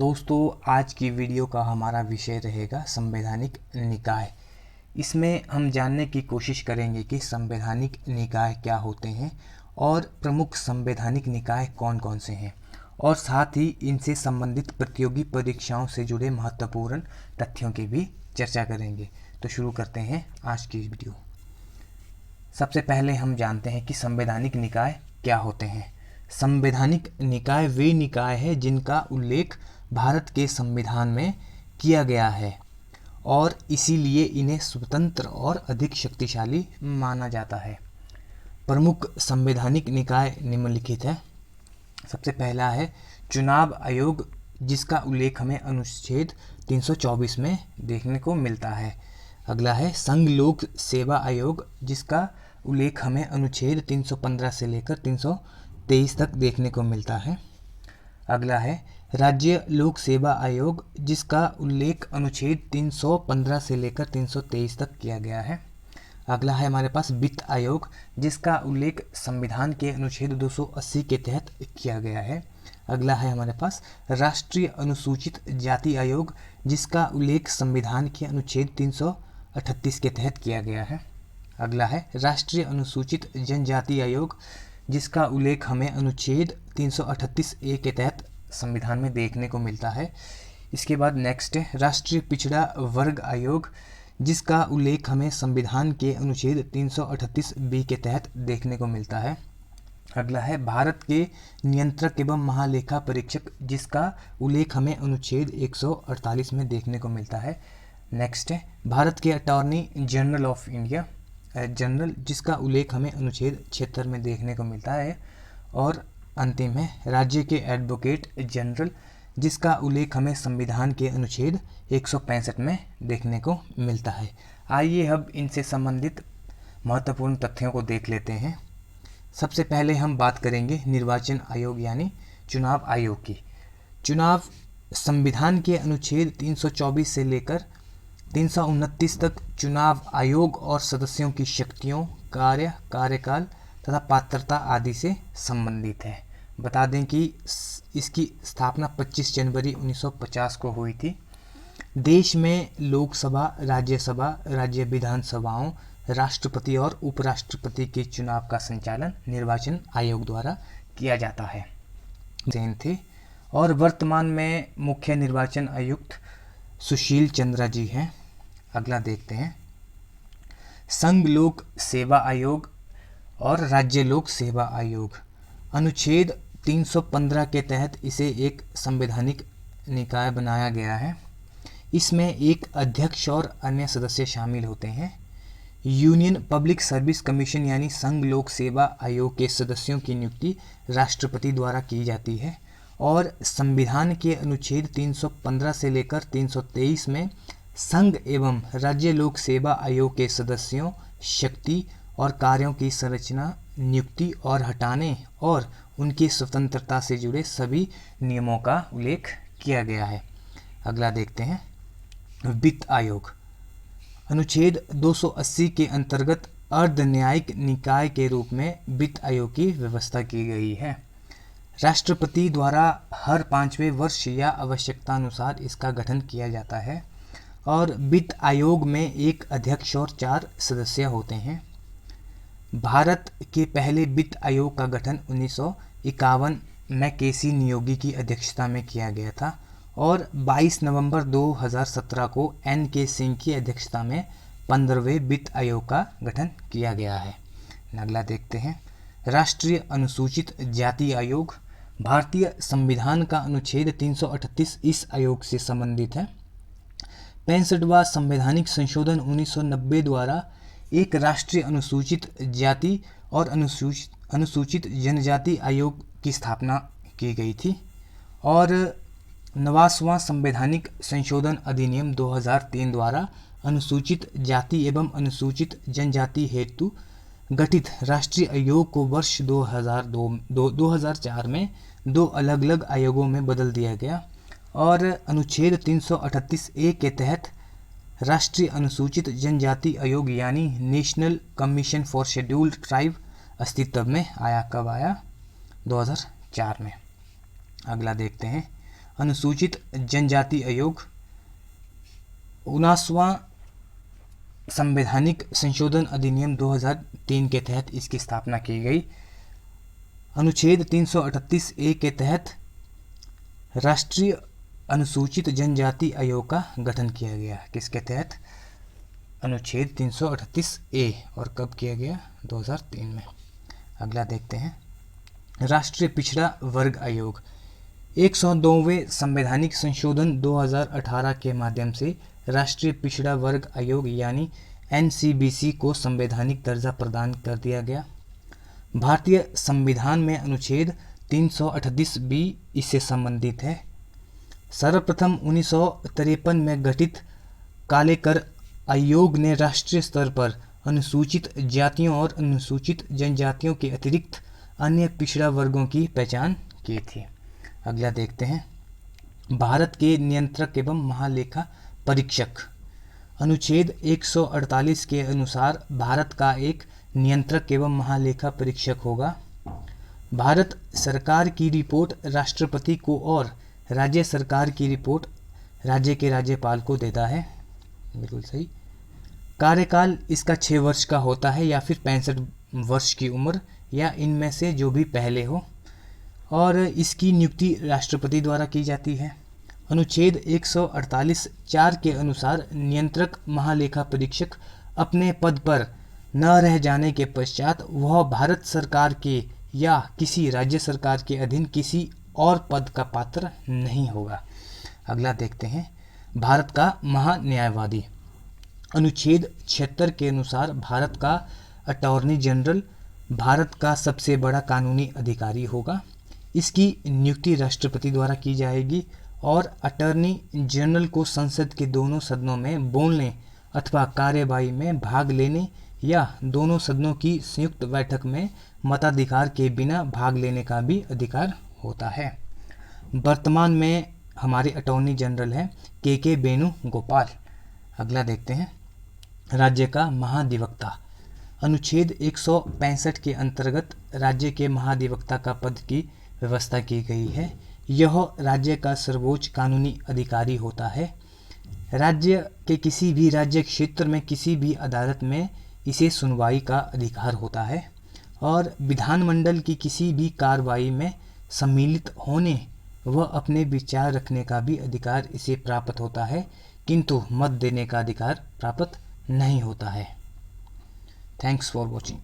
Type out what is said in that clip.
दोस्तों, आज की वीडियो का हमारा विषय रहेगा संवैधानिक निकाय। इसमें हम जानने की कोशिश करेंगे कि संवैधानिक निकाय क्या होते हैं और प्रमुख संवैधानिक निकाय कौन कौन से हैं, और साथ ही इनसे संबंधित प्रतियोगी परीक्षाओं से जुड़े महत्वपूर्ण तथ्यों की भी चर्चा करेंगे। तो शुरू करते हैं आज की वीडियो। सबसे पहले हम जानते हैं कि संवैधानिक निकाय क्या होते हैं। संवैधानिक निकाय वे निकाय हैं जिनका उल्लेख भारत के संविधान में किया गया है और इसीलिए इन्हें स्वतंत्र और अधिक शक्तिशाली माना जाता है। प्रमुख संवैधानिक निकाय निम्नलिखित है। सबसे पहला है चुनाव आयोग, जिसका उल्लेख हमें अनुच्छेद 324 में देखने को मिलता है। अगला है संघ लोक सेवा आयोग, जिसका उल्लेख हमें अनुच्छेद 315 से लेकर 323 तक देखने को मिलता है। अगला है राज्य लोक सेवा आयोग, जिसका उल्लेख अनुच्छेद 315 से लेकर 323 तक किया गया है। अगला है हमारे पास वित्त आयोग, जिसका उल्लेख संविधान के अनुच्छेद 280 के तहत किया गया है। अगला है हमारे पास राष्ट्रीय अनुसूचित जाति आयोग, जिसका उल्लेख संविधान के अनुच्छेद 338 के तहत किया गया है। अगला है राष्ट्रीय अनुसूचित जनजाति आयोग, जिसका उल्लेख हमें अनुच्छेद 338 ए के तहत संविधान में देखने को मिलता है। इसके बाद नेक्स्ट है राष्ट्रीय पिछड़ा वर्ग आयोग, जिसका उल्लेख हमें संविधान के अनुच्छेद 338 बी के तहत देखने को मिलता है। अगला है भारत के नियंत्रक एवं महालेखा परीक्षक, जिसका उल्लेख हमें अनुच्छेद 148 में देखने को मिलता है। नेक्स्ट है भारत के attorney general of India general, जिसका उल्लेख हमें अनुच्छेद 76 में देखने को मिलता है। और अंतिम है राज्य के एडवोकेट जनरल, जिसका उल्लेख हमें संविधान के अनुच्छेद 165 में देखने को मिलता है। आइए अब इनसे संबंधित महत्वपूर्ण तथ्यों को देख लेते हैं। सबसे पहले हम बात करेंगे निर्वाचन आयोग यानी चुनाव आयोग की। चुनाव संविधान के अनुच्छेद 324 से लेकर 329 तक चुनाव आयोग और सदस्यों की शक्तियों, कार्य, कार्यकाल तथा पात्रता आदि से संबंधित है। बता दें कि इसकी स्थापना 25 जनवरी 1950 को हुई थी। देश में लोकसभा, राज्यसभा, राज्य विधानसभाओं, राष्ट्रपति और उपराष्ट्रपति के चुनाव का संचालन निर्वाचन आयोग द्वारा किया जाता है। जैन थे और वर्तमान में मुख्य निर्वाचन आयुक्त सुशील चंद्रा जी हैं। अगला देखते हैं संघ लोक सेवा आयोग और राज्य लोक सेवा आयोग। अनुच्छेद 315 के तहत इसे एक संवैधानिक निकाय बनाया गया है। इसमें एक अध्यक्ष और अन्य सदस्य शामिल होते हैं। यूनियन पब्लिक सर्विस कमीशन यानी संघ लोक सेवा आयोग के सदस्यों की नियुक्ति राष्ट्रपति द्वारा की जाती है और संविधान के अनुच्छेद 315 से लेकर 323 में संघ एवं राज्य लोक सेवा आयोग के सदस्यों, शक्ति और कार्यों की संरचना, नियुक्ति और हटाने और उनकी स्वतंत्रता से जुड़े सभी नियमों का उल्लेख किया गया है। अगला देखते हैं वित्त आयोग। अनुच्छेद 280 के अंतर्गत अर्ध न्यायिक निकाय के रूप में वित्त आयोग की व्यवस्था की गई है। राष्ट्रपति द्वारा हर 5वें वर्ष या आवश्यकता अनुसार इसका गठन किया जाता है और वित्त आयोग में एक अध्यक्ष और 4 सदस्य होते हैं। भारत के पहले वित्त आयोग का गठन 1951 में केसी नियोगी की अध्यक्षता में किया गया था और 22 नवंबर 2017 को एन.के. सिंह की अध्यक्षता में 15वें वित्त आयोग का गठन किया गया है। अगला देखते हैं राष्ट्रीय अनुसूचित जाति आयोग। भारतीय संविधान का अनुच्छेद 338 इस आयोग से संबंधित है। 65वां संवैधानिक संशोधन 1990 द्वारा एक राष्ट्रीय अनुसूचित जाति और अनुसूचित जनजाति आयोग की स्थापना की गई थी और 89वां संवैधानिक संशोधन अधिनियम 2003 द्वारा अनुसूचित जाति एवं अनुसूचित जनजाति हेतु गठित राष्ट्रीय आयोग को वर्ष 2004 में 2 अलग अलग आयोगों में बदल दिया गया और अनुच्छेद 338 ए के तहत राष्ट्रीय अनुसूचित जनजाति आयोग यानी national commission for scheduled tribe अस्तित्व में आया। कब आया? 2004 में। अगला देखते हैं अनुसूचित जनजाति आयोग। 19वां संवैधानिक संशोधन अधिनियम 2003 के तहत इसकी स्थापना की गई। अनुच्छेद 338 ए के तहत राष्ट्रीय अनुसूचित जनजाति आयोग का गठन किया गया। किसके तहत? अनुच्छेद 338 ए। और कब किया गया? 2003 में। अगला देखते हैं, राष्ट्रीय पिछड़ा वर्ग आयोग। 102वें संवैधानिक संशोधन 2018 के माध्यम से राष्ट्रीय पिछड़ा वर्ग आयोग यानी NCBC को संवैधानिक दर्जा प्रदान कर दिया गया। भारतीय संविधान में अनुच्छेद 338 बी इससे संबंधित है। सर्वप्रथम 1953 में गठित कालेकर आयोग ने राष्ट्रीय स्तर पर अनुसूचित जातियों और अनुसूचित जनजातियों के अतिरिक्त अन्य पिछड़ा वर्गों की पहचान की थी। अगला देखते हैं, भारत के नियंत्रक एवं महालेखा परीक्षक। अनुच्छेद 148 के अनुसार भारत का एक नियंत्रक एवं महालेखा परीक्षक होगा। भारत सरकार की रिपोर्ट राष्ट्रपति को और राज्य सरकार की रिपोर्ट राज्य के राज्यपाल को देता है। बिल्कुल सही। कार्यकाल इसका 6 वर्ष का होता है या फिर 65 वर्ष की उम्र या इनमें से जो भी पहले हो, और इसकी नियुक्ति राष्ट्रपति द्वारा की जाती है। अनुच्छेद 148 4 के अनुसार नियंत्रक महालेखा परीक्षक अपने पद पर न रह जाने के पश्चात वह भारत सरकार के या किसी राज्य सरकार के अधीन किसी और पद का पात्र नहीं होगा। अगला देखते हैं, भारत का महान्यायवादी। अनुच्छेद 76 के अनुसार भारत का अटॉर्नी जनरल भारत का सबसे बड़ा कानूनी अधिकारी होगा। इसकी नियुक्ति राष्ट्रपति द्वारा की जाएगी और अटॉर्नी जनरल को संसद के दोनों सदनों में बोलने अथवा कार्यवाही में भाग लेने या दोनों सदनों की संयुक्त बैठक में मताधिकार के बिना भाग लेने का भी अधिकार होता है। वर्तमान में हमारे अटॉर्नी जनरल हैं के वेणुगोपाल। अगला देखते हैं, राज्य का महाधिवक्ता। अनुच्छेद 165 के अंतर्गत राज्य के महाधिवक्ता का पद की व्यवस्था की गई है। यह राज्य का सर्वोच्च कानूनी अधिकारी होता है। राज्य के किसी भी राज्य क्षेत्र में किसी भी अदालत में इसे सुनवाई का अधिकार होता है और विधानमंडल की किसी भी कार्रवाई में सम्मिलित होने व अपने विचार रखने का भी अधिकार इसे प्राप्त होता है, किंतु मत देने का अधिकार प्राप्त नहीं होता है। Thanks for watching.